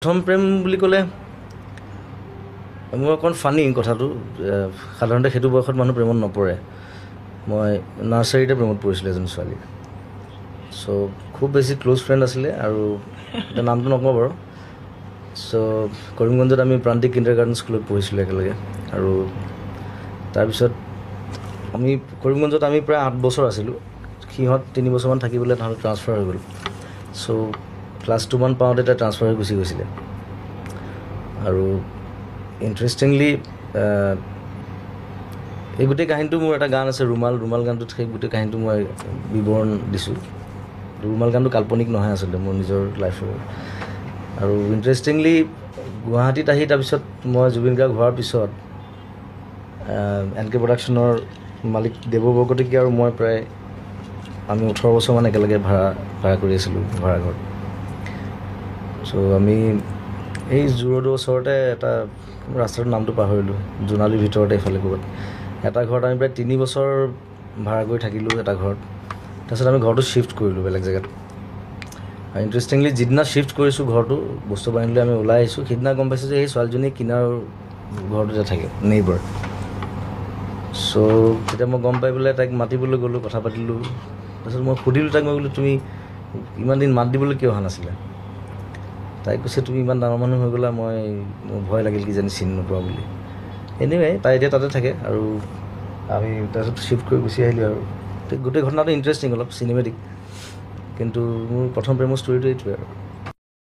প্ৰথম প্ৰেম বুলি ক'লে মোৰ অকণ ফানি কথাটো সাধাৰণতে সেইটো বয়সত মানুহ প্ৰেমত নপৰে মই নাৰ্চাৰীতে প্ৰেমত পৰিছিলোঁ এজনী ছোৱালী চ' খুব বেছি ক্ল'জ ফ্ৰেণ্ড আছিলে আৰু এতিয়া নামটো নকওঁ বাৰু চ' কৰিমগঞ্জত আমি প্ৰান্তিক কিণ্ডাৰগাৰ্টেন স্কুলত পঢ়িছিলোঁ একেলগে আৰু তাৰপিছত আমি কৰিমগঞ্জত আমি প্ৰায় 8 বছৰ আছিলোঁ সিহঁত 3 বছৰমান থাকিবলৈ তাহাঁতৰ ট্ৰান্সফাৰ হৈ গ'ল চ' ক্লাছ 2 মান পাওঁতে তাই ট্ৰান্সফাৰ হৈ গুচি গৈছিলে আৰু ইণ্টাৰেষ্টিংলি এই গোটেই কাহিনীটো মোৰ এটা গান আছে ৰুমাল গানটোত সেই গোটেই কাহিনীটো মই বিৱৰণ দিছোঁ ৰুমাল গানটো কাল্পনিক নহয় আচলতে মোৰ নিজৰ লাইফৰ আৰু ইণ্টাৰেষ্টিংলি গুৱাহাটীত আহি তাৰপিছত মই জুবিন গাৰ্গ হোৱাৰ পিছত এন কে প্ৰডাকশ্যনৰ মালিক দেৱ বৰকটকী আৰু মই প্ৰায় আমি 18 বছৰমান একেলগে ভাড়া কৰি আছিলোঁ ভাড়াঘৰত চ' আমি এই জোৰদৰ ওচৰতে এটা ৰাস্তাৰ নামটো পাহৰিলোঁ জোনালীৰ ভিতৰতে এইফালে ক'ৰবাত এটা ঘৰত আমি প্ৰায় 3 বছৰ ভাড়া কৰি থাকিলোঁ এটা ঘৰত তাৰপিছত আমি ঘৰটো শ্বিফ্ট কৰিলোঁ বেলেগ জেগাত আৰু ইণ্টাৰেষ্টিংলি যিদিনা শ্বিফ্ট কৰিছোঁ ঘৰটো বস্তু বাহিনী লৈ আমি ওলাই আহিছোঁ সিদিনা গম পাইছোঁ যে সেই ছোৱালীজনী কিনাৰ ঘৰটোতে থাকে নেইবাৰ চ' তেতিয়া মই গম পাই পেলাই তাইক মাতিবলৈ গ'লোঁ কথা পাতিলোঁ তাৰপিছত মই সুধিলোঁ তাইক মই বোলো তুমি ইমান দিন মাত দিবলৈ কিয় অহা নাছিলে তাই কৈছে তুমি ইমান ডাঙৰ মানুহ হৈ গ'লা মোৰ ভয় লাগিল কিজানি চিনি নোপোৱা বুলি এনিৱে তাই এতিয়া তাতে থাকে আৰু আমি তাৰপিছত শ্বিফ্ট কৰি গুচি আহিলোঁ আৰু গোটেই ঘটনাটো ইণ্টাৰেষ্টিং অলপ চিনেমেটিক কিন্তু মোৰ প্ৰথম প্ৰেমৰ ষ্টৰিটো এইটোৱে আৰু